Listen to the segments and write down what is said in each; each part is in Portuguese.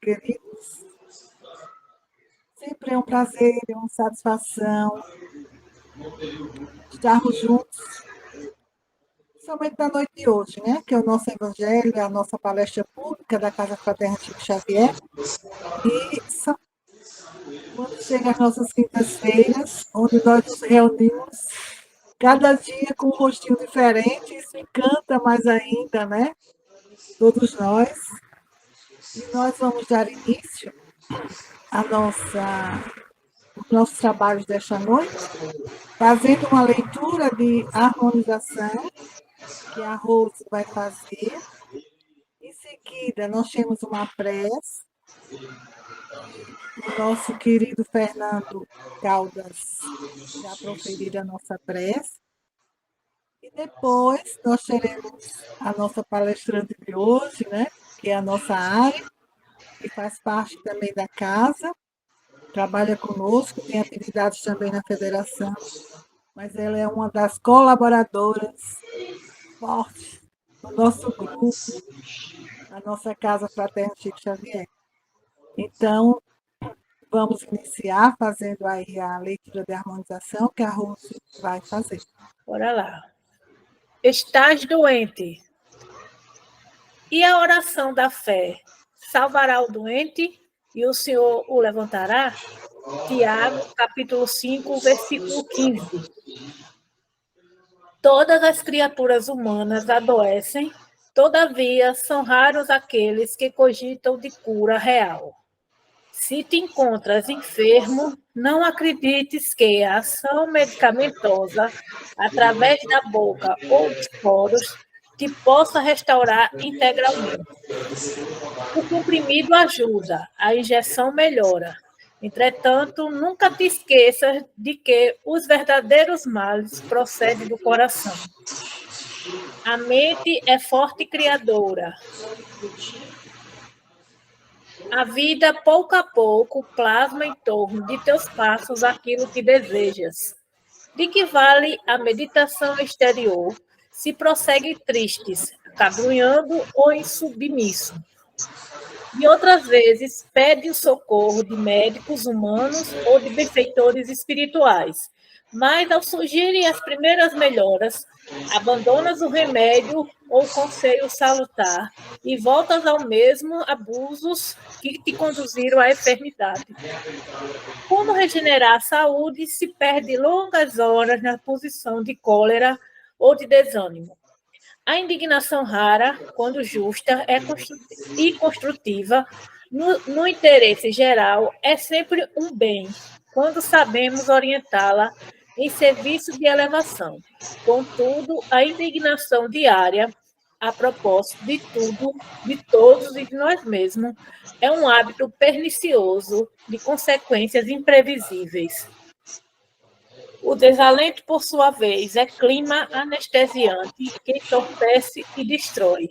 queridos. Sempre é um prazer, é uma satisfação estarmos juntos, somente na noite de hoje, né? Que é o nosso Evangelho, é a nossa palestra pública da Casa Fraterna Chico Xavier. E quando chega as nossas quintas-feiras, onde nós nos reunimos, cada dia com um rostinho diferente, isso encanta mais ainda, né? Todos nós. E nós vamos dar início à os nossos trabalhos desta noite, fazendo uma leitura de harmonização, que a Rose vai fazer. Em seguida, nós temos uma prece, o nosso querido Fernando Caldas já proferir a nossa prece. E depois nós teremos a nossa palestrante de hoje, né? Que é a nossa Ari, que faz parte também da casa, trabalha conosco, tem atividades também na federação, mas ela é uma das colaboradoras fortes do nosso grupo, da nossa Casa Fraterna Chico Xavier. Então, vamos iniciar fazendo aí a leitura de harmonização que a Rose vai fazer. Bora lá. Estás doente. E a oração da fé salvará o doente e o Senhor o levantará? Tiago, capítulo 5, versículo 15. Todas as criaturas humanas adoecem, todavia são raros aqueles que cogitam de cura real. Se te encontras enfermo, não acredites que a ação medicamentosa, através da boca ou dos poros, te possa restaurar integralmente. O comprimido ajuda, a injeção melhora. Entretanto, nunca te esqueças de que os verdadeiros males procedem do coração. A mente é forte criadora. A vida, pouco a pouco, plasma em torno de teus passos aquilo que desejas. De que vale a meditação exterior se prossegue tristes, acabrunhando ou insubmisso? E outras vezes pede o socorro de médicos humanos ou de benfeitores espirituais. Mas, ao surgirem as primeiras melhoras, abandonas o remédio ou o conselho salutar e voltas ao mesmo abusos que te conduziram à enfermidade. Como regenerar a saúde se perde longas horas na posição de cólera ou de desânimo? A indignação rara, quando justa e construtiva, no interesse geral, é sempre um bem, quando sabemos orientá-la em serviço de elevação. Contudo, a indignação diária, a propósito de tudo, de todos e de nós mesmos, é um hábito pernicioso de consequências imprevisíveis. O desalento, por sua vez, é clima anestesiante que entorpece e destrói.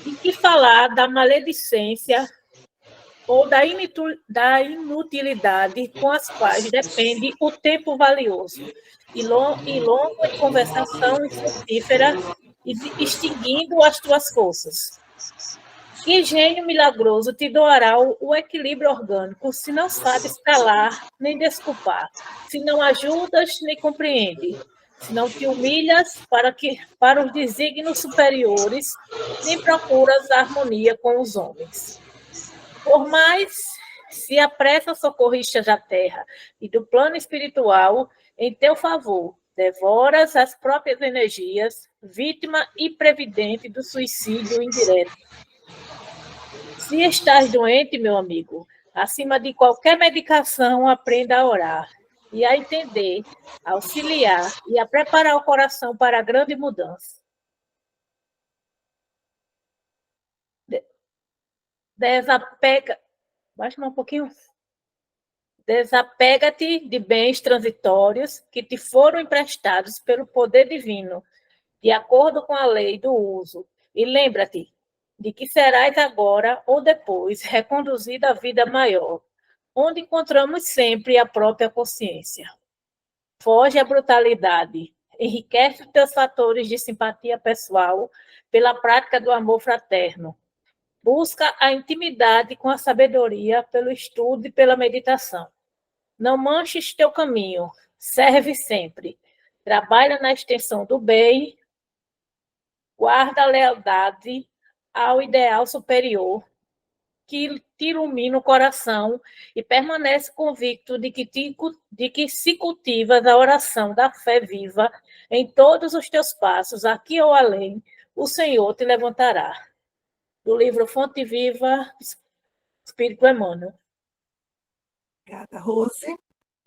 E que falar da maledicência ou da inutilidade com as quais depende o tempo valioso e longo em conversação infrutífera e extinguindo as tuas forças. Que gênio milagroso te doará o equilíbrio orgânico se não sabes calar nem desculpar, se não ajudas nem compreende, se não te humilhas para os desígnios superiores, nem procuras a harmonia com os homens. Por mais se apressa socorristas da terra e do plano espiritual em teu favor, devoras as próprias energias, vítima e previdente do suicídio indireto. Se estás doente, meu amigo, acima de qualquer medicação, aprenda a orar e a entender, a auxiliar e a preparar o coração para a grande mudança. Desapega... Baixa um pouquinho. Desapega-te de bens transitórios que te foram emprestados pelo poder divino, de acordo com a lei do uso. E lembra-te de que serás agora ou depois reconduzido à vida maior, onde encontramos sempre a própria consciência. Foge à brutalidade, enriquece os teus fatores de simpatia pessoal pela prática do amor fraterno. Busca a intimidade com a sabedoria pelo estudo e pela meditação. Não manches teu caminho, serve sempre. Trabalha na extensão do bem, guarda a lealdade ao ideal superior, que te ilumina o coração e permanece convicto de que se cultiva da oração da fé viva em todos os teus passos, aqui ou além, o Senhor te levantará. Do livro Fonte Viva, Espírito Emmanuel. Obrigada, Rose.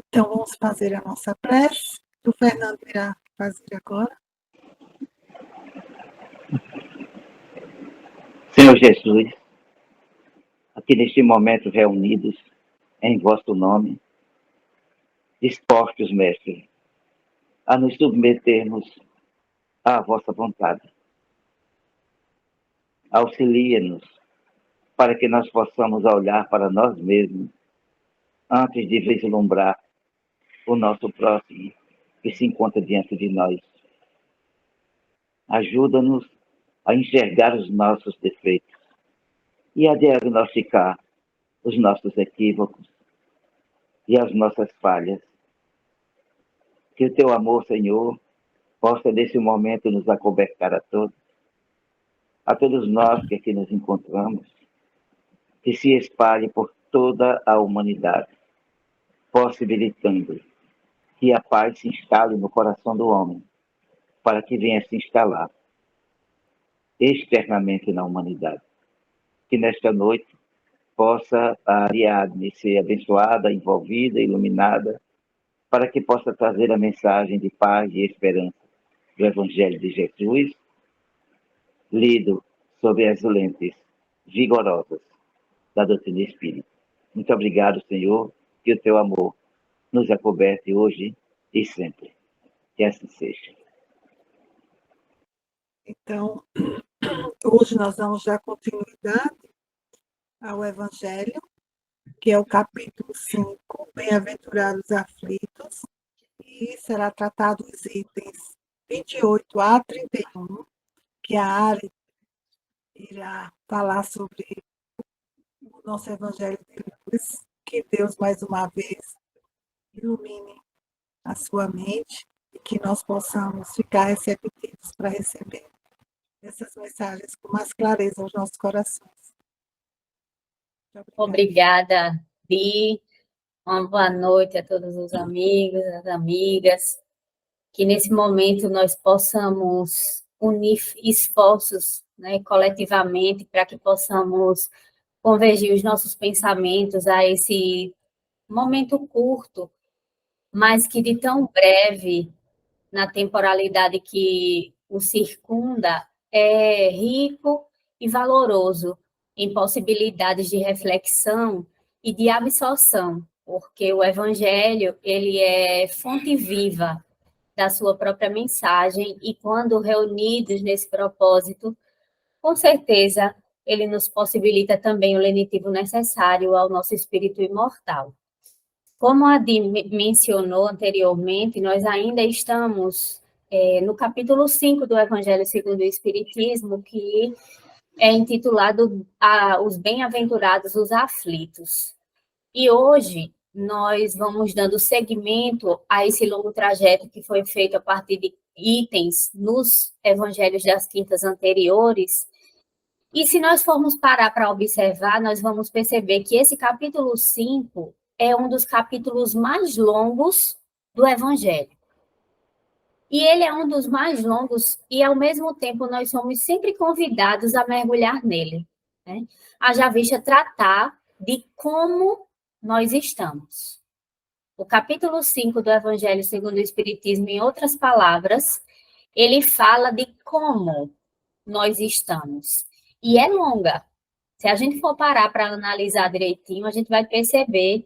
Então, vamos fazer a nossa prece. O Fernando irá fazer agora. Senhor Jesus, aqui neste momento reunidos em vosso nome, dispostos, Mestre, a nos submetermos à vossa vontade. Auxilia-nos para que nós possamos olhar para nós mesmos antes de vislumbrar o nosso próximo que se encontra diante de nós. Ajuda-nos a enxergar os nossos defeitos e a diagnosticar os nossos equívocos e as nossas falhas. Que o teu amor, Senhor, possa nesse momento nos acobertar a todos nós que aqui nos encontramos, que se espalhe por toda a humanidade, possibilitando que a paz se instale no coração do homem, para que venha se instalar externamente na humanidade. Que nesta noite possa a Ariadne ser abençoada, envolvida, iluminada, para que possa trazer a mensagem de paz e esperança do Evangelho de Jesus, lido sob as lentes vigorosas da doutrina espírita. Muito obrigado, Senhor, que o teu amor nos acoberte hoje e sempre. Que assim seja. Então, hoje nós vamos dar continuidade ao Evangelho, que é o capítulo 5, Bem-aventurados aflitos, e será tratado os itens 28 a 31, que a Ari irá falar sobre o nosso Evangelho de luz. Que Deus, mais uma vez, ilumine a sua mente e que nós possamos ficar receptivos para receber essas mensagens com mais clareza aos nossos corações. Obrigada, Bi. Uma boa noite a todos os amigos, as amigas. Que nesse momento nós possamos unir esforços, né, coletivamente, para que possamos convergir os nossos pensamentos a esse momento curto, mas que de tão breve, na temporalidade que o circunda, é rico e valoroso em possibilidades de reflexão e de absorção, porque o Evangelho, ele é fonte viva da sua própria mensagem, e quando reunidos nesse propósito, com certeza, ele nos possibilita também o lenitivo necessário ao nosso espírito imortal. Como a Adi mencionou anteriormente, nós ainda estamos no capítulo 5 do Evangelho segundo o Espiritismo, que é intitulado Os Bem-aventurados, os Aflitos. E hoje nós vamos dando seguimento a esse longo trajeto que foi feito a partir de itens nos evangelhos das quintas anteriores. E se nós formos parar para observar, nós vamos perceber que esse capítulo 5 é um dos capítulos mais longos do evangelho. E ele é um dos mais longos e, ao mesmo tempo, nós somos sempre convidados a mergulhar nele, né? Haja vista tratar de como nós estamos. O capítulo 5 do Evangelho segundo o Espiritismo, em outras palavras, ele fala de como nós estamos. E é longa. Se a gente for parar para analisar direitinho, a gente vai perceber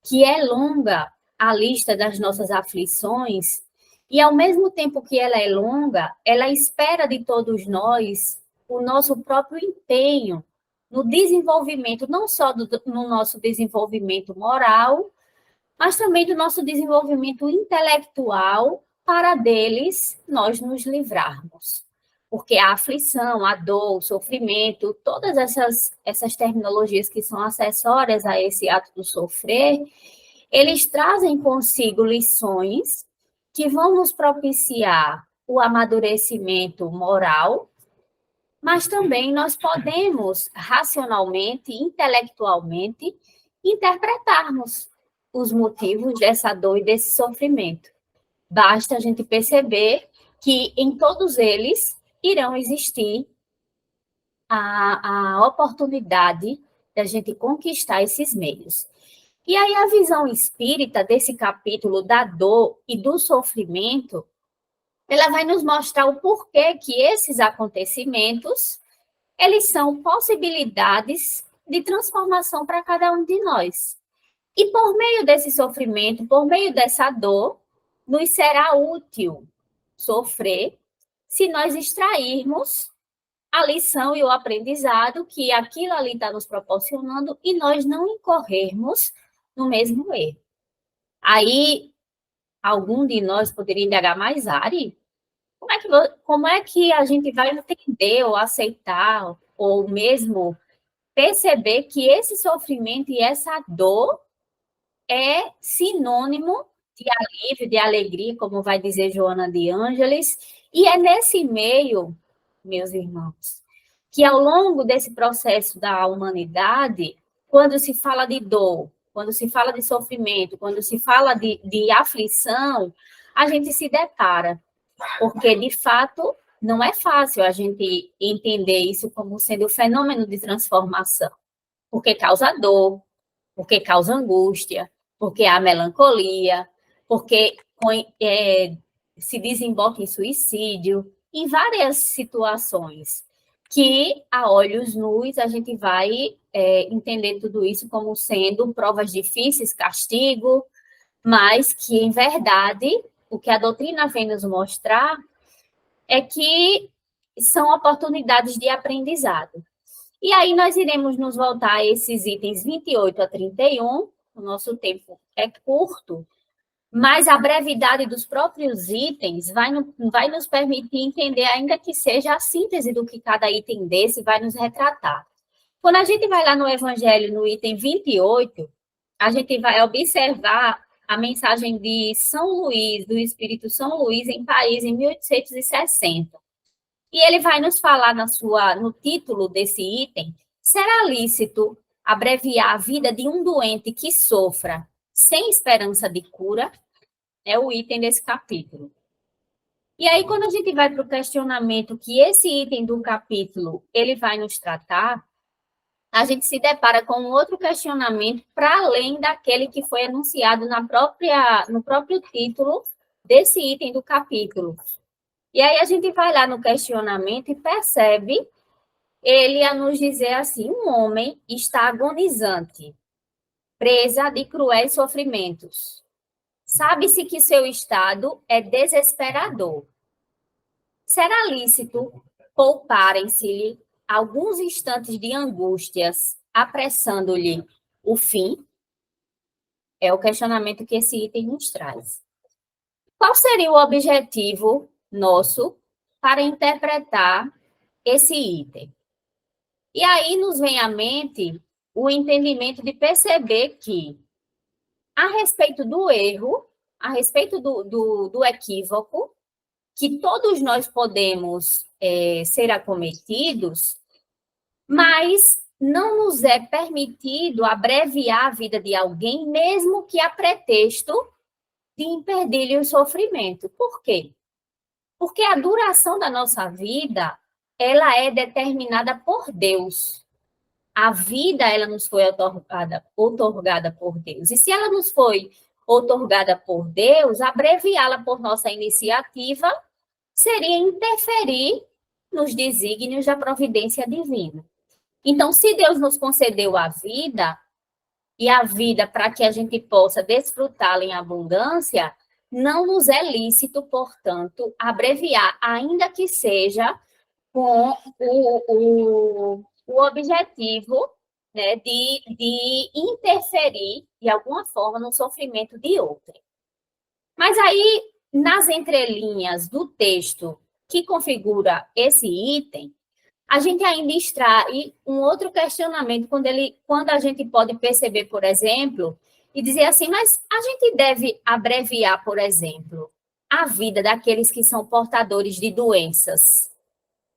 que é longa a lista das nossas aflições, e ao mesmo tempo que ela é longa, ela espera de todos nós o nosso próprio empenho no desenvolvimento, não só no nosso desenvolvimento moral, mas também do nosso desenvolvimento intelectual, para deles nós nos livrarmos. porque a aflição, a dor, o sofrimento, todas essas terminologias que são acessórias a esse ato do sofrer, eles trazem consigo lições que vão nos propiciar o amadurecimento moral, mas também nós podemos, racionalmente, intelectualmente, interpretarmos os motivos dessa dor e desse sofrimento. Basta a gente perceber que em todos eles irão existir a oportunidade da gente conquistar esses meios. E aí a visão espírita desse capítulo da dor e do sofrimento, ela vai nos mostrar o porquê que esses acontecimentos, eles são possibilidades de transformação para cada um de nós. E por meio desse sofrimento, por meio dessa dor, nos será útil sofrer se nós extrairmos a lição e o aprendizado que aquilo ali está nos proporcionando e nós não incorrermos no mesmo erro. Aí, algum de nós poderia indagar, mais, Ari, como é que a gente vai entender ou aceitar ou mesmo perceber que esse sofrimento e essa dor é sinônimo de alívio, de alegria, como vai dizer Joana de Ângeles, e é nesse meio, meus irmãos, que ao longo desse processo da humanidade, quando se fala de dor, quando se fala de sofrimento, quando se fala de aflição, a gente se depara, porque, de fato, não é fácil a gente entender isso como sendo um fenômeno de transformação, porque causa dor, porque causa angústia, porque há melancolia, porque se desemboca em suicídio, em várias situações que, a olhos nus, a gente vai entender tudo isso como sendo provas difíceis, castigo, mas que, em verdade, o que a doutrina vem nos mostrar é que são oportunidades de aprendizado. E aí nós iremos nos voltar a esses itens 28 a 31, o nosso tempo é curto, mas a brevidade dos próprios itens vai nos permitir entender, ainda que seja a síntese do que cada item desse vai nos retratar. Quando a gente vai lá no Evangelho, no item 28, a gente vai observar a mensagem de São Luís, do Espírito São Luís, em Paris, em 1860. E ele vai nos falar no título desse item: será lícito abreviar a vida de um doente que sofra sem esperança de cura? É o item desse capítulo. E aí, quando a gente vai para o questionamento que esse item do capítulo ele vai nos tratar, a gente se depara com um outro questionamento para além daquele que foi enunciado no próprio título desse item do capítulo. E aí a gente vai lá no questionamento e percebe ele a nos dizer assim: um homem está agonizante, presa de cruéis sofrimentos. Sabe-se que seu estado é desesperador. Será lícito pouparem-se-lhe alguns instantes de angústias, apressando-lhe o fim? É o questionamento que esse item nos traz. Qual seria o objetivo nosso para interpretar esse item? E aí nos vem à mente o entendimento de perceber que, a respeito do erro, a respeito do equívoco, que todos nós podemos ser acometidos, mas não nos é permitido abreviar a vida de alguém, mesmo que a pretexto de impedir-lhe o sofrimento. Por quê? Porque a duração da nossa vida, ela é determinada por Deus. A vida, ela nos foi outorgada por Deus. E se ela nos foi outorgada por Deus, abreviá-la por nossa iniciativa seria interferir nos desígnios da providência divina. Então, se Deus nos concedeu a vida, e a vida para que a gente possa desfrutá-la em abundância, não nos é lícito, portanto, abreviar, ainda que seja com o objetivo, né, de interferir, de alguma forma, no sofrimento de outrem. Mas aí, nas entrelinhas do texto que configura esse item, a gente ainda extrai um outro questionamento quando a gente pode perceber, por exemplo, e dizer assim, mas a gente deve abreviar, por exemplo, a vida daqueles que são portadores de doenças,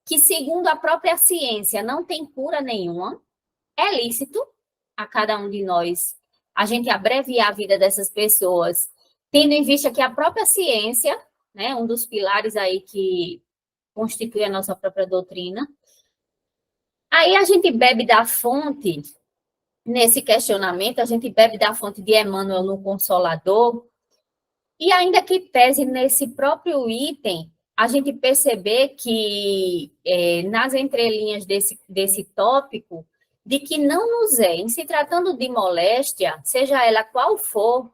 que, segundo a própria ciência, não tem cura nenhuma. É lícito a cada um de nós a gente abreviar a vida dessas pessoas, tendo em vista que a própria ciência, né, um dos pilares aí que constitui a nossa própria doutrina. Aí a gente bebe da fonte, nesse questionamento, a gente bebe da fonte de Emmanuel no Consolador, e ainda que pese nesse próprio item, a gente perceber que, nas entrelinhas desse tópico, de que não nos é, em se tratando de moléstia, seja ela qual for,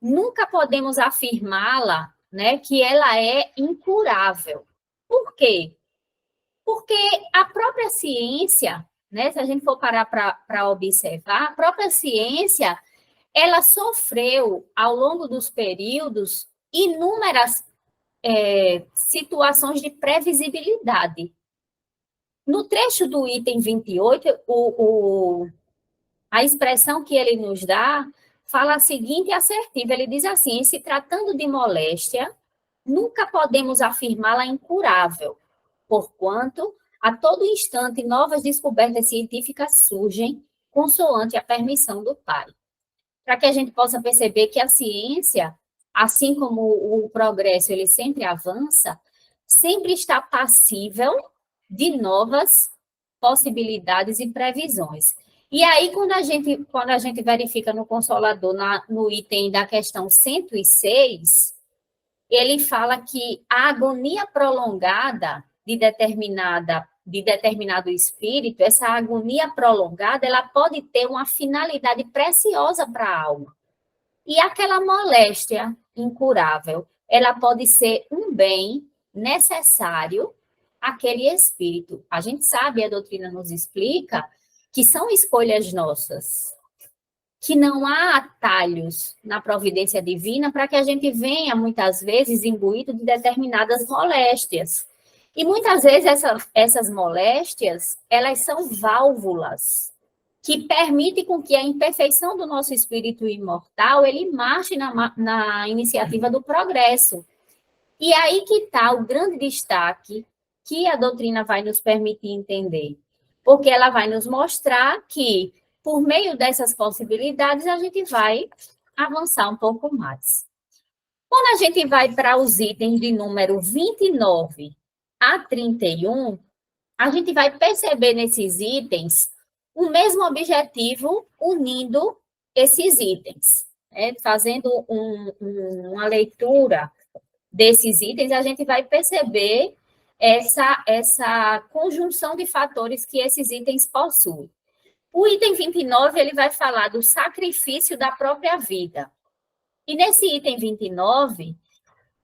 nunca podemos afirmá-la, né, que ela é incurável. Por quê? Porque a própria ciência, né, se a gente for parar para observar, a própria ciência, ela sofreu, ao longo dos períodos, inúmeras situações de previsibilidade. No trecho do item 28, a expressão que ele nos dá fala a seguinte assertiva, ele diz assim, se tratando de moléstia, nunca podemos afirmá-la incurável, porquanto, a todo instante, novas descobertas científicas surgem, consoante a permissão do Pai. Para que a gente possa perceber que a ciência, assim como o progresso, ele sempre avança, sempre está passível de novas possibilidades e previsões. E aí, quando a gente verifica no Consolador, no item da questão 106, ele fala que a agonia prolongada de determinado espírito, essa agonia prolongada, ela pode ter uma finalidade preciosa para a alma. E aquela moléstia incurável, ela pode ser um bem necessário àquele espírito. A gente sabe, a doutrina nos explica, que são escolhas nossas, que não há atalhos na providência divina para que a gente venha, muitas vezes, imbuído de determinadas moléstias. E, muitas vezes, essas moléstias, elas são válvulas que permitem com que a imperfeição do nosso espírito imortal, ele marche na iniciativa do progresso. E aí que está o grande destaque que a doutrina vai nos permitir entender. Porque ela vai nos mostrar que, por meio dessas possibilidades, a gente vai avançar um pouco mais. Quando a gente vai para os itens de número 29 a 31, a gente vai perceber nesses itens o mesmo objetivo unindo esses itens. Fazendo uma leitura desses itens, a gente vai perceber essa conjunção de fatores que esses itens possuem. O item 29, ele vai falar do sacrifício da própria vida. E nesse item 29,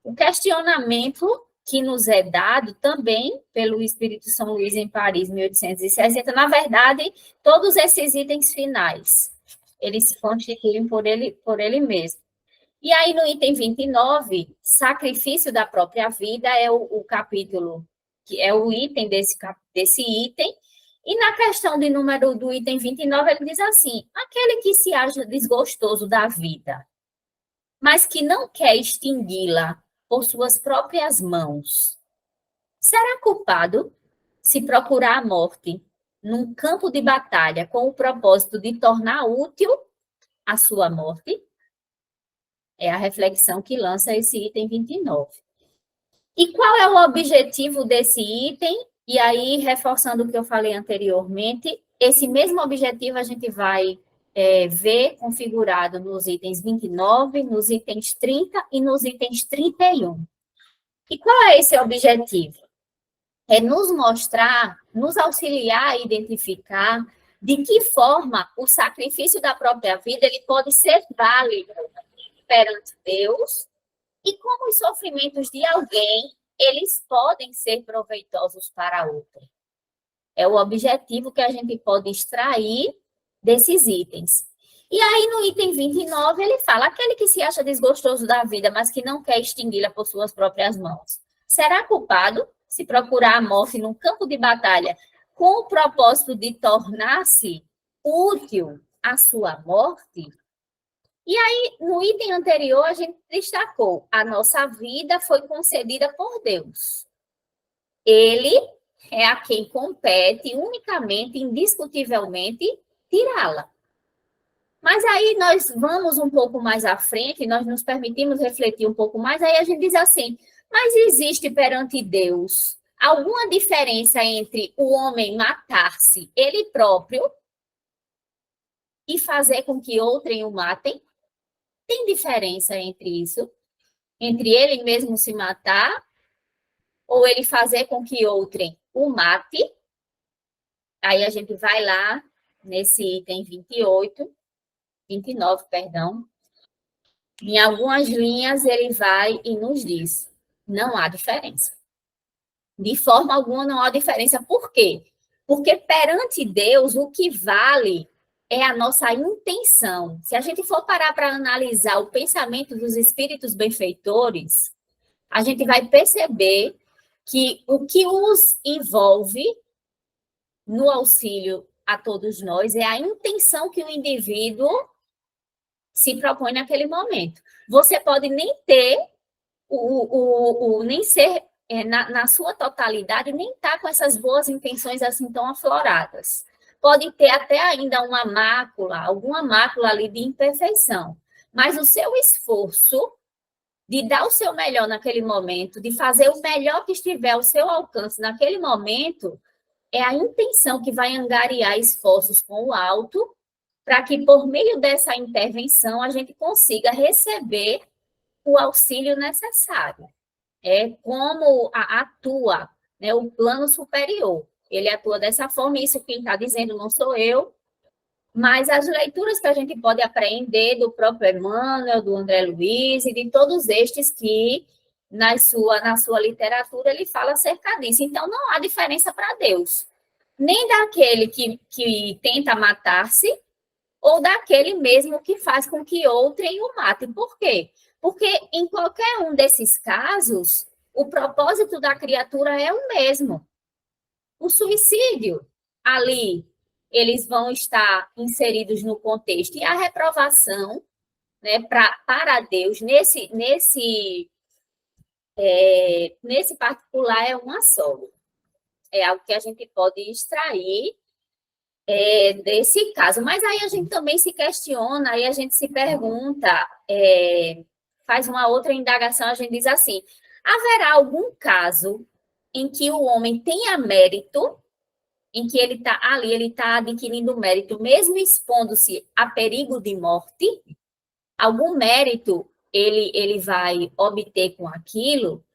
o questionamento que nos é dado também pelo Espírito São Luís em Paris, 1860, na verdade, todos esses itens finais, eles se constituem por ele mesmo. E aí, no item 29, sacrifício da própria vida, é o capítulo, que é o item desse item. E na questão de número do item 29, ele diz assim, aquele que se acha desgostoso da vida, mas que não quer extingui-la por suas próprias mãos, será culpado se procurar a morte num campo de batalha com o propósito de tornar útil a sua morte? É a reflexão que lança esse item 29. E qual é o objetivo desse item? E aí, reforçando o que eu falei anteriormente, esse mesmo objetivo a gente vai ver configurado nos itens 29, nos itens 30 e nos itens 31. E qual é esse objetivo? É nos mostrar, nos auxiliar a identificar de que forma o sacrifício da própria vida ele pode ser válido perante Deus e como os sofrimentos de alguém eles podem ser proveitosos para outro. É o objetivo que a gente pode extrair desses itens. E aí, no item 29, ele fala, aquele que se acha desgostoso da vida, mas que não quer extingui-la por suas próprias mãos, será culpado se procurar a morte num campo de batalha com o propósito de tornar-se útil à sua morte. E aí, no item anterior, a gente destacou: a nossa vida foi concedida por Deus. Ele é a quem compete unicamente, indiscutivelmente, tirá-la. Mas aí nós vamos um pouco mais à frente, nós nos permitimos refletir um pouco mais, aí a gente diz assim: mas existe perante Deus alguma diferença entre o homem matar-se ele próprio e fazer com que outrem o matem? Tem diferença entre isso? Entre ele mesmo se matar ou ele fazer com que outrem o mate? Aí a gente vai lá nesse item 29, perdão. Em algumas linhas ele vai e nos diz: não há diferença. De forma alguma não há diferença. Por quê? Porque perante Deus o que vale é a nossa intenção. Se a gente for parar para analisar o pensamento dos espíritos benfeitores, a gente vai perceber que o que os envolve no auxílio a todos nós é a intenção que o indivíduo se propõe naquele momento. Você pode nem ter nem ser na sua totalidade, nem estar com essas boas intenções assim tão afloradas. Pode ter até ainda uma mácula, alguma mácula ali de imperfeição. Mas o seu esforço de dar o seu melhor naquele momento, de fazer o melhor que estiver ao seu alcance naquele momento, é a intenção que vai angariar esforços com o alto, para que, por meio dessa intervenção, a gente consiga receber o auxílio necessário. É como atua, né, o plano superior. Ele atua dessa forma, e isso quem está dizendo não sou eu, mas as leituras que a gente pode aprender do próprio Emmanuel, do André Luiz e de todos estes que, na sua literatura, ele fala acerca disso. Então, não há diferença para Deus. Nem daquele que tenta matar-se, ou daquele mesmo que faz com que outrem o mate. Por quê? Porque em qualquer um desses casos, o propósito da criatura é o mesmo. O suicídio, ali, eles vão estar inseridos no contexto. E a reprovação, né, para Deus, nesse particular, é uma só. É algo que a gente pode extrair desse caso. Mas aí a gente também se questiona, aí a gente se pergunta, faz uma outra indagação, a gente diz assim: haverá algum caso em que o homem tenha mérito, em que ele está ali, ele está adquirindo mérito, mesmo expondo-se a perigo de morte? Algum mérito ele vai obter com aquilo?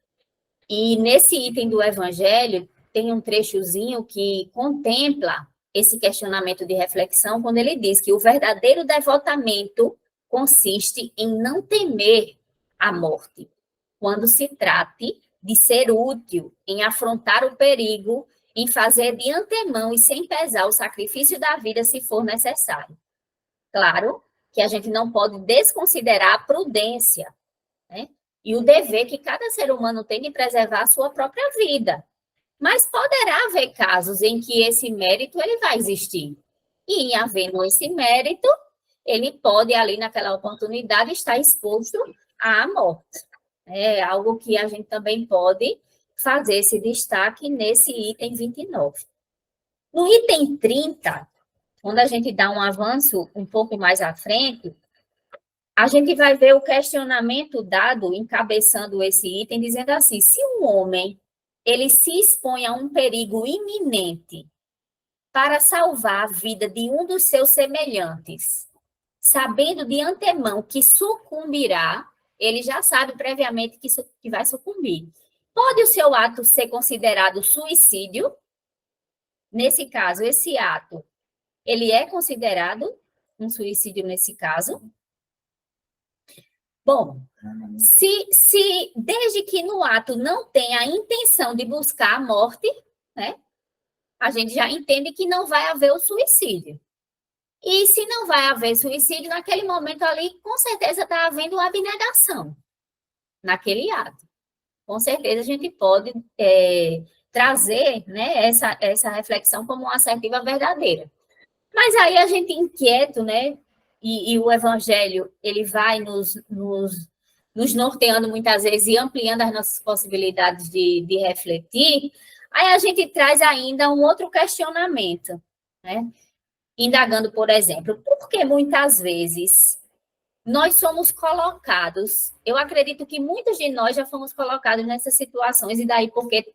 E nesse item do Evangelho, tem um trechozinho que contempla esse questionamento de reflexão, quando ele diz que o verdadeiro devotamento consiste em não temer a morte, quando se trate de ser útil, em afrontar o perigo, em fazer de antemão e sem pesar o sacrifício da vida, se for necessário. Claro que a gente não pode desconsiderar a prudência, né? E o dever que cada ser humano tem de preservar a sua própria vida. Mas poderá haver casos em que esse mérito ele vai existir. E, em havendo esse mérito, ele pode, ali naquela oportunidade, estar exposto à morte. É algo que a gente também pode fazer esse destaque nesse item 29. No item 30, quando a gente dá um avanço um pouco mais à frente, a gente vai ver o questionamento dado, encabeçando esse item, dizendo assim: se um homem ele se expõe a um perigo iminente para salvar a vida de um dos seus semelhantes, sabendo de antemão que sucumbirá, ele já sabe previamente que vai sucumbir. Pode o seu ato ser considerado suicídio? Nesse caso, esse ato, ele é considerado um suicídio nesse caso? Bom, se desde que no ato não tem a intenção de buscar a morte, né, a gente já entende que não vai haver o suicídio. E se não vai haver suicídio, naquele momento ali, com certeza está havendo abnegação naquele ato. com certeza a gente pode trazer, né, essa reflexão como uma assertiva verdadeira. Mas aí a gente inquieto, né, e o evangelho, ele vai nos norteando muitas vezes e ampliando as nossas possibilidades de refletir, aí a gente traz ainda um outro questionamento, né? Indagando, por exemplo, por que muitas vezes nós somos colocados, eu acredito que muitos de nós já fomos colocados nessas situações, e daí porque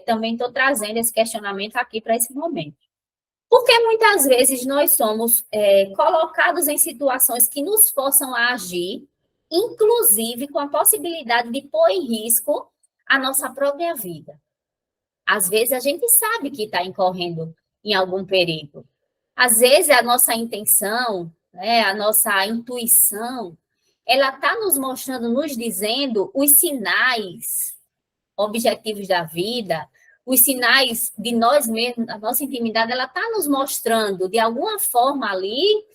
também estou trazendo esse questionamento aqui para esse momento. Porque muitas vezes nós somos colocados em situações que nos forçam a agir, inclusive com a possibilidade de pôr em risco a nossa própria vida. Às vezes a gente sabe que está incorrendo em algum perigo. Às vezes a nossa intenção, né, a nossa intuição, ela está nos mostrando, nos dizendo os sinais objetivos da vida, os sinais de nós mesmos, a nossa intimidade, ela está nos mostrando, de alguma forma ali,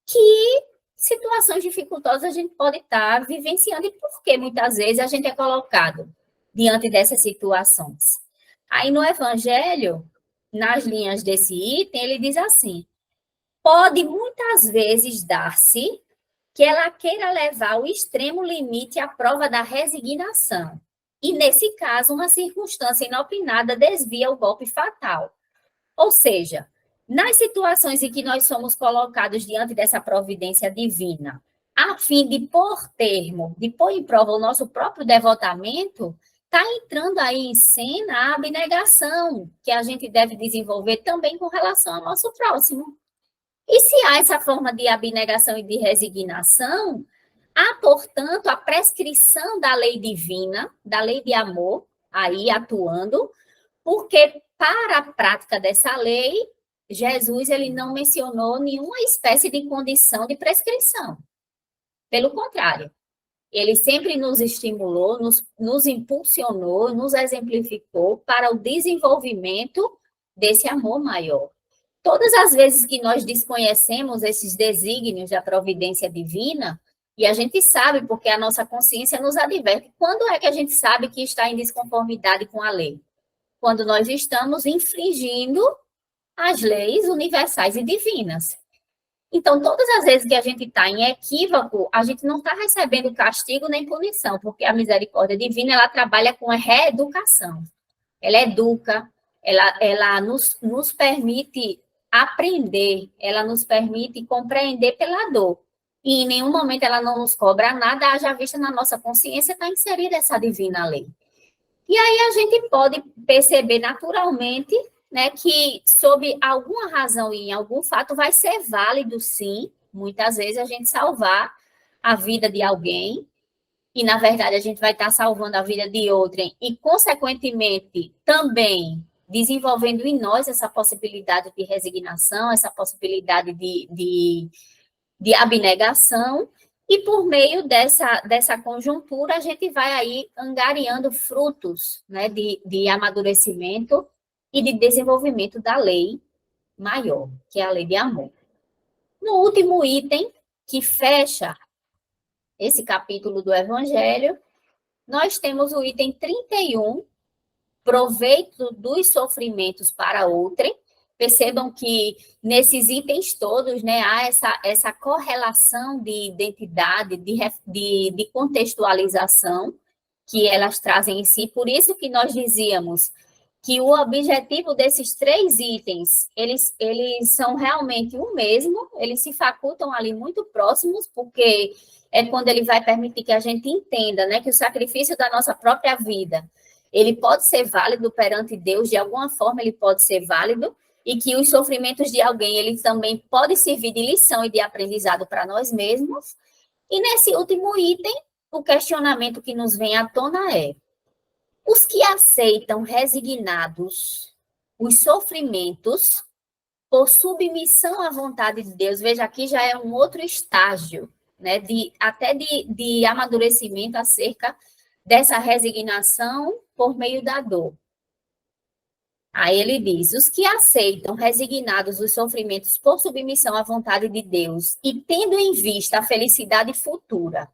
que situações dificultosas a gente pode estar vivenciando, e por que muitas vezes a gente é colocado diante dessas situações. Aí no Evangelho, nas linhas desse item, ele diz assim: pode muitas vezes dar-se que ela queira levar ao extremo limite a prova da resignação. E, nesse caso, uma circunstância inopinada desvia o golpe fatal. Ou seja, nas situações em que nós somos colocados diante dessa providência divina, a fim de pôr termo, de pôr em prova o nosso próprio devotamento, está entrando aí em cena a abnegação, que a gente deve desenvolver também com relação ao nosso próximo. E se há essa forma de abnegação e de resignação, há, portanto, a prescrição da lei divina, da lei de amor, aí atuando, porque para a prática dessa lei, Jesus ele não mencionou nenhuma espécie de condição de prescrição. Pelo contrário, ele sempre nos estimulou, nos impulsionou, nos exemplificou para o desenvolvimento desse amor maior. Todas as vezes que nós desconhecemos esses desígnios da providência divina, e a gente sabe, porque a nossa consciência nos adverte, quando é que a gente sabe que está em desconformidade com a lei? Quando nós estamos infringindo as leis universais e divinas. Então, todas as vezes que a gente está em equívoco, a gente não está recebendo castigo nem punição, porque a misericórdia divina, ela trabalha com a reeducação. Ela educa, ela nos permite aprender, ela nos permite compreender pela dor. E em nenhum momento ela não nos cobra nada, haja vista na nossa consciência está inserida essa divina lei. E aí a gente pode perceber naturalmente, né, que sob alguma razão e em algum fato vai ser válido, sim, muitas vezes a gente salvar a vida de alguém, e na verdade a gente vai estar salvando a vida de outrem, e consequentemente também desenvolvendo em nós essa possibilidade de resignação, essa possibilidade de abnegação, e por meio dessa conjuntura, a gente vai aí angariando frutos, né, de amadurecimento e de desenvolvimento da lei maior, que é a lei de amor. No último item, que fecha esse capítulo do Evangelho, nós temos o item 31, proveito dos sofrimentos para outrem. Percebam que nesses itens todos, né, há essa correlação de identidade, de contextualização que elas trazem em si. Por isso que nós dizíamos que o objetivo desses 3 itens, eles são realmente o mesmo, eles se facultam ali muito próximos, porque é quando ele vai permitir que a gente entenda, né, que o sacrifício da nossa própria vida, ele pode ser válido perante Deus, de alguma forma ele pode ser válido, e que os sofrimentos de alguém, eles também podem servir de lição e de aprendizado para nós mesmos. E nesse último item, o questionamento que nos vem à tona é: os que aceitam resignados os sofrimentos por submissão à vontade de Deus, veja, aqui já é um outro estágio, né, até de amadurecimento acerca dessa resignação por meio da dor. Aí ele diz: os que aceitam resignados os sofrimentos por submissão à vontade de Deus e tendo em vista a felicidade futura,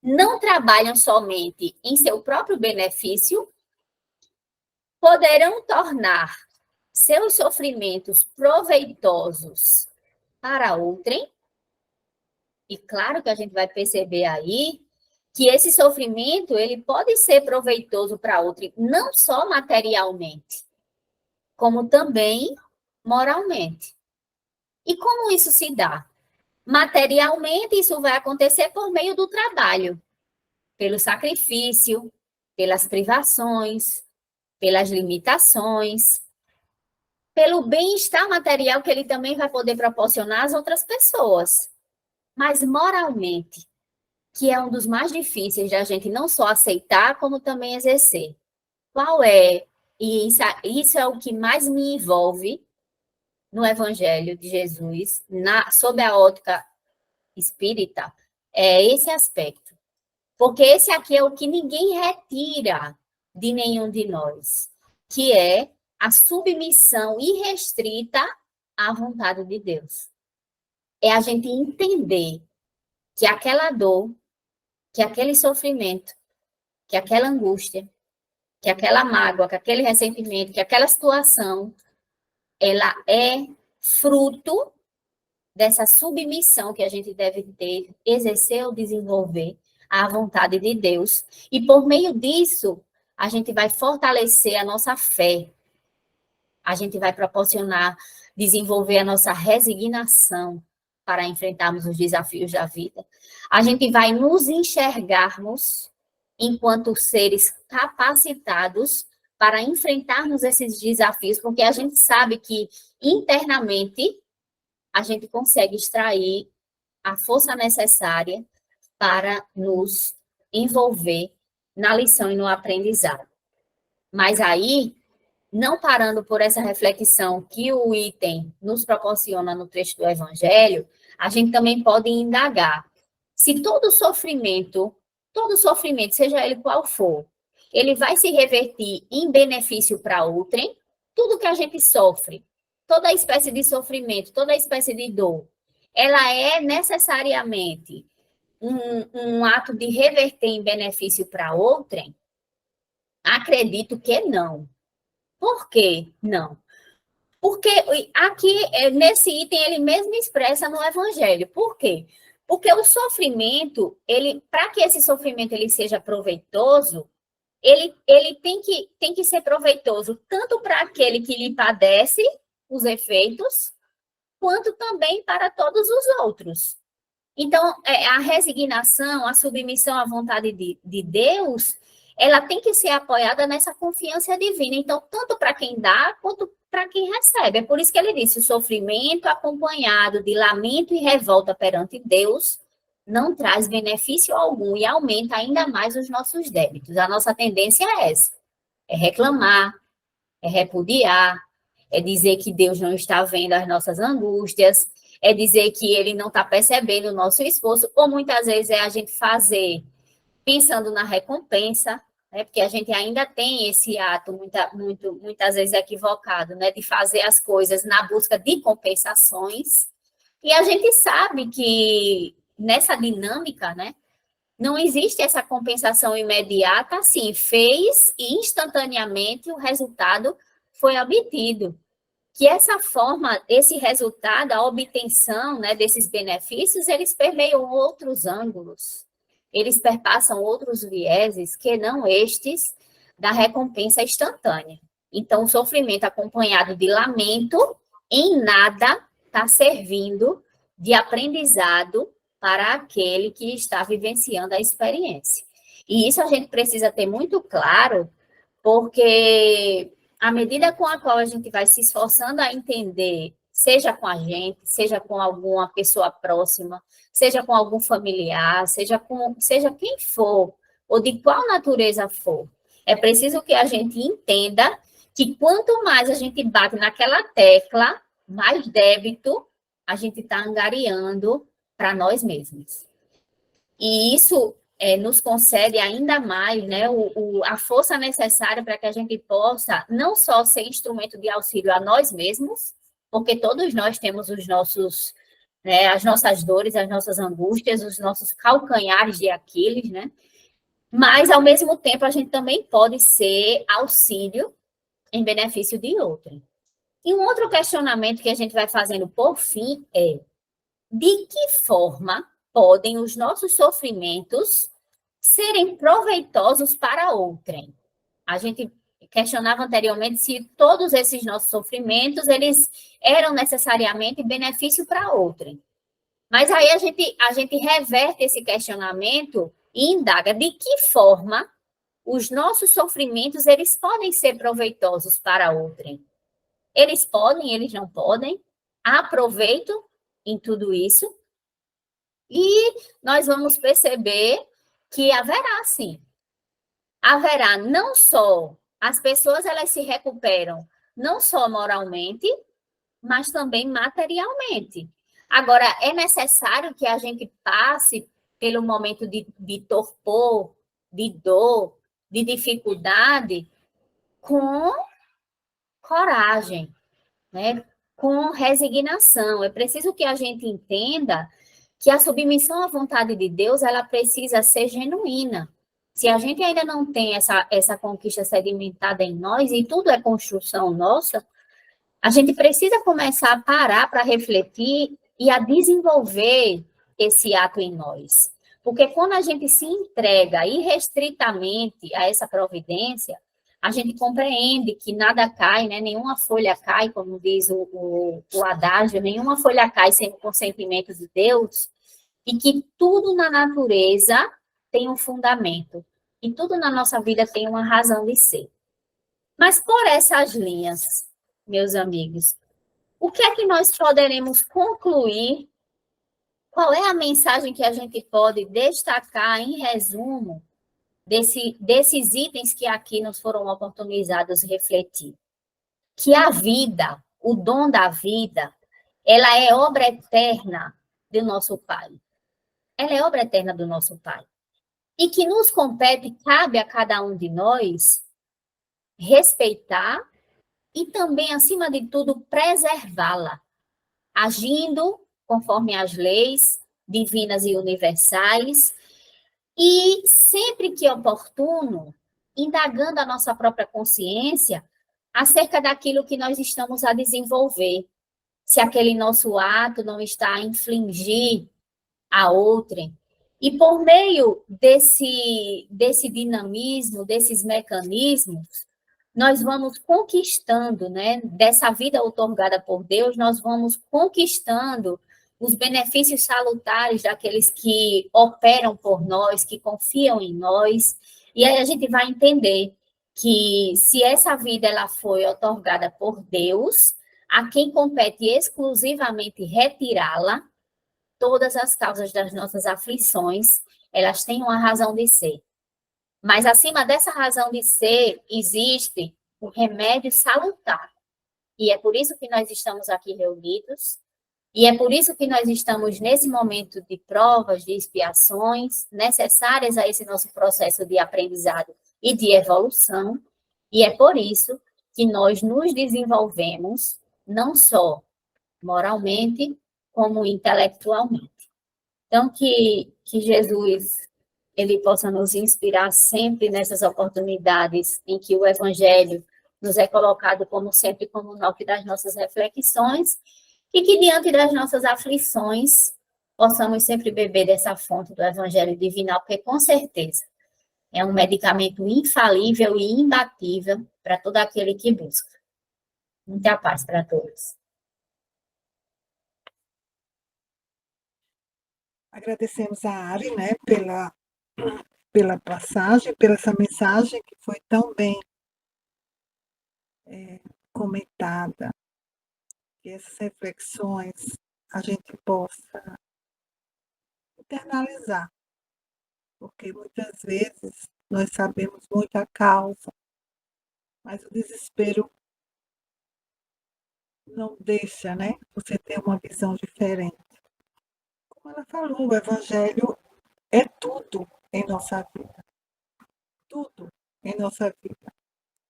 não trabalham somente em seu próprio benefício, poderão tornar seus sofrimentos proveitosos para outrem. E claro que a gente vai perceber aí que esse sofrimento ele pode ser proveitoso para outrem, não só materialmente, como também moralmente. E como isso se dá? Materialmente, isso vai acontecer por meio do trabalho, pelo sacrifício, pelas privações, pelas limitações, pelo bem-estar material que ele também vai poder proporcionar às outras pessoas. Mas moralmente, que é um dos mais difíceis da gente não só aceitar, como também exercer. Qual é? E isso é o que mais me envolve no Evangelho de Jesus, sob a ótica espírita, é esse aspecto. Porque esse aqui é o que ninguém retira de nenhum de nós, que é a submissão irrestrita à vontade de Deus. É a gente entender que aquela dor, que aquele sofrimento, que aquela angústia, que aquela mágoa, que aquele ressentimento, que aquela situação, ela é fruto dessa submissão que a gente deve ter, exercer ou desenvolver à vontade de Deus. E por meio disso, a gente vai fortalecer a nossa fé. A gente vai proporcionar, desenvolver a nossa resignação para enfrentarmos os desafios da vida. A gente vai nos enxergarmos enquanto seres capacitados para enfrentarmos esses desafios, porque a gente sabe que internamente a gente consegue extrair a força necessária para nos envolver na lição e no aprendizado. Mas aí, não parando por essa reflexão que o item nos proporciona no trecho do Evangelho, a gente também pode indagar se todo sofrimento, seja ele qual for, ele vai se revertir em benefício para outrem. Tudo que a gente sofre, toda espécie de sofrimento, toda espécie de dor, ela é necessariamente um ato de reverter em benefício para outrem? Acredito que não. Por que não? Porque aqui, nesse item, ele mesmo expressa no Evangelho. Por quê? Porque o sofrimento, para que esse sofrimento ele seja proveitoso, ele tem que ser proveitoso tanto para aquele que lhe padece os efeitos, quanto também para todos os outros. Então, a resignação, a submissão à vontade de Deus, ela tem que ser apoiada nessa confiança divina. Então, tanto para quem dá, quanto para quem recebe. É por isso que ele disse, o sofrimento acompanhado de lamento e revolta perante Deus não traz benefício algum e aumenta ainda mais os nossos débitos. A nossa tendência é essa, é reclamar, é repudiar, é dizer que Deus não está vendo as nossas angústias, é dizer que ele não está percebendo o nosso esforço, ou muitas vezes é a gente fazer pensando na recompensa, né? Porque a gente ainda tem esse ato muitas vezes equivocado, né? De fazer as coisas na busca de compensações, e a gente sabe que nessa dinâmica, né? Não existe essa compensação imediata, assim, fez e instantaneamente o resultado foi obtido. Que essa forma, esse resultado, a obtenção, né, desses benefícios, eles permeiam outros ângulos, eles perpassam outros vieses que não estes da recompensa instantânea. Então, o sofrimento acompanhado de lamento, em nada está servindo de aprendizado para aquele que está vivenciando a experiência. E isso a gente precisa ter muito claro, porque à medida com a qual a gente vai se esforçando a entender, seja com a gente, seja com alguma pessoa próxima, seja com algum familiar, seja quem for, ou de qual natureza for, é preciso que a gente entenda que quanto mais a gente bate naquela tecla, mais débito a gente está angariando para nós mesmos. E isso nos concede ainda mais, né, a força necessária para que a gente possa não só ser instrumento de auxílio a nós mesmos, porque todos nós temos os nossos né? As nossas dores, as nossas angústias, os nossos calcanhares de Aquiles, né? Mas, ao mesmo tempo, a gente também pode ser auxílio em benefício de outrem. E um outro questionamento que a gente vai fazendo por fim é: de que forma podem os nossos sofrimentos serem proveitosos para outrem? A gente questionava anteriormente se todos esses nossos sofrimentos, eles eram necessariamente benefício para outrem. Mas aí a gente reverte esse questionamento e indaga de que forma os nossos sofrimentos, eles podem ser proveitosos para outrem. Eles podem, eles não podem. Há proveito em tudo isso. E nós vamos perceber que haverá, sim. Haverá não só as pessoas, elas se recuperam não só moralmente, mas também materialmente. Agora, é necessário que a gente passe pelo momento de torpor, de dor, de dificuldade, com coragem, né? Com resignação. É preciso que a gente entenda que a submissão à vontade de Deus, ela precisa ser genuína. Se a gente ainda não tem essa conquista sedimentada em nós, e tudo é construção nossa, a gente precisa começar a parar para refletir e a desenvolver esse ato em nós. Porque quando a gente se entrega irrestritamente a essa providência, a gente compreende que nada cai, né? Nenhuma folha cai, como diz o adágio, nenhuma folha cai sem o consentimento de Deus, e que tudo na natureza tem um fundamento, e tudo na nossa vida tem uma razão de ser. Mas por essas linhas, meus amigos, o que é que nós poderemos concluir? Qual é a mensagem que a gente pode destacar, em resumo, desses itens que aqui nos foram oportunizados refletir? Que a vida, o dom da vida, ela é obra eterna do nosso Pai. Ela é obra eterna do nosso Pai. E que nos compete, cabe a cada um de nós, respeitar e também, acima de tudo, preservá-la, agindo conforme as leis divinas e universais, e sempre que oportuno, indagando a nossa própria consciência acerca daquilo que nós estamos a desenvolver, se aquele nosso ato não está a infligir a outrem. E por meio desse dinamismo, desses mecanismos, nós vamos conquistando, né, dessa vida outorgada por Deus, nós vamos conquistando os benefícios salutares daqueles que operam por nós, que confiam em nós, e aí a gente vai entender que se essa vida ela foi outorgada por Deus, a quem compete exclusivamente retirá-la, todas as causas das nossas aflições, elas têm uma razão de ser. Mas acima dessa razão de ser, existe o remédio salutar. E é por isso que nós estamos aqui reunidos, e é por isso que nós estamos nesse momento de provas, de expiações, necessárias a esse nosso processo de aprendizado e de evolução, e é por isso que nós nos desenvolvemos, não só moralmente, como intelectualmente. Então, que Jesus ele possa nos inspirar sempre nessas oportunidades em que o Evangelho nos é colocado como sempre como norte das nossas reflexões, e que diante das nossas aflições possamos sempre beber dessa fonte do Evangelho divinal, porque com certeza é um medicamento infalível e imbatível para todo aquele que busca. Muita paz para todos. Agradecemos a Ari, né, pela passagem, pela essa mensagem que foi tão bem comentada, que essas reflexões a gente possa internalizar, porque muitas vezes nós sabemos muito a causa, mas o desespero não deixa, né, você ter uma visão diferente. Como ela falou, o Evangelho é tudo em nossa vida. Tudo em nossa vida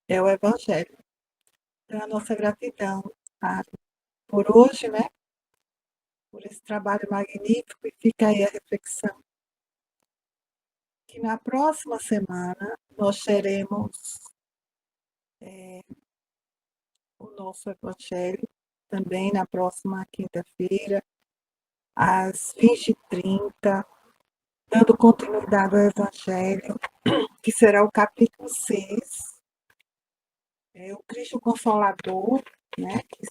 é o Evangelho. Então, a nossa gratidão, Ari, por hoje, né? por esse trabalho magnífico, e fica aí a reflexão, que na próxima semana nós teremos o nosso Evangelho, também na próxima quinta-feira, às 20h30, dando continuidade ao Evangelho, que será o capítulo 6, o Cristo Consolador, né, que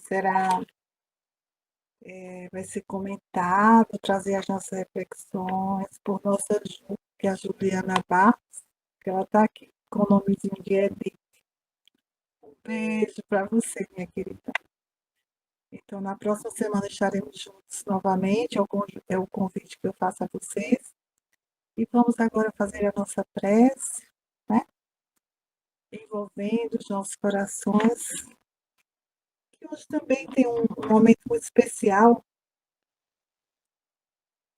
vai ser comentado, trazer as nossas reflexões por nossa Ju, que é a Juliana Barros, que ela está aqui com o nomezinho de Edith. Um beijo para você, minha querida. Então, na próxima semana estaremos juntos novamente, é o convite que eu faço a vocês. E vamos agora fazer a nossa prece, né? Envolvendo os nossos corações. E hoje também tem um momento muito especial,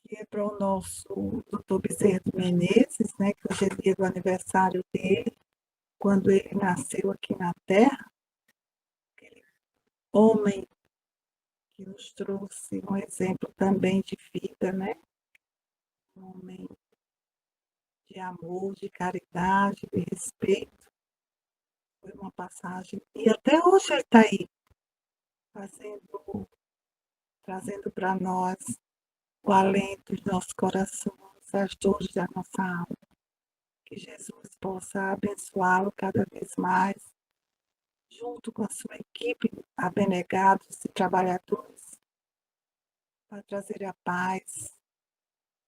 que é para o nosso doutor Bezerra de Menezes, né? Que hoje é dia do aniversário dele, quando ele nasceu aqui na Terra. Aquele homem que nos trouxe um exemplo também de vida, né? Um homem de amor, de caridade, de respeito. Foi uma passagem. E até hoje ele está aí, trazendo para nós o alento dos nossos corações, as dores da nossa alma. Que Jesus possa abençoá-lo cada vez mais, junto com a sua equipe, abnegados e trabalhadores, para trazer a paz,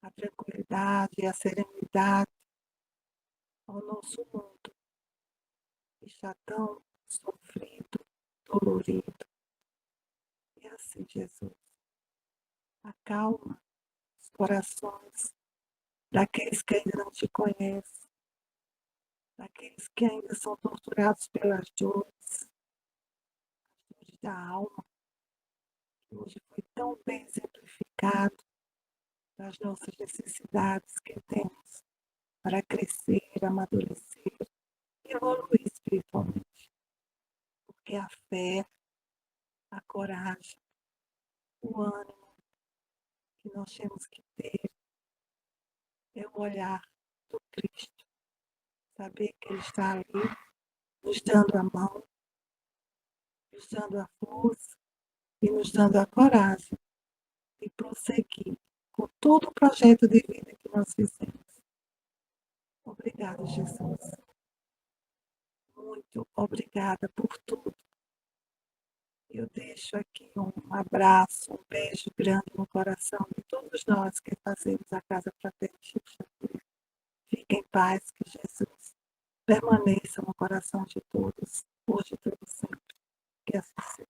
a tranquilidade e a serenidade ao nosso mundo, que está tão sofrido, dolorido. E assim, Jesus, acalma os corações daqueles que ainda não te conhecem, daqueles que ainda são torturados pelas dores da alma, que hoje foi tão bem exemplificado das nossas necessidades que temos para crescer, amadurecer e evoluir espiritualmente. Porque a fé, a coragem, o ânimo que nós temos que ter é o olhar do Cristo, saber que Ele está ali, nos dando a mão, nos dando a força e nos dando a coragem de prosseguir com todo o projeto de vida que nós fizemos. Obrigada, Jesus. Muito obrigada por tudo. Eu deixo aqui um abraço, um beijo grande no coração de todos nós que fazemos a Casa Fraterna Chico Xavier. Fiquem em paz, que Jesus permaneça no coração de todos, hoje e todo sempre. Que assim seja.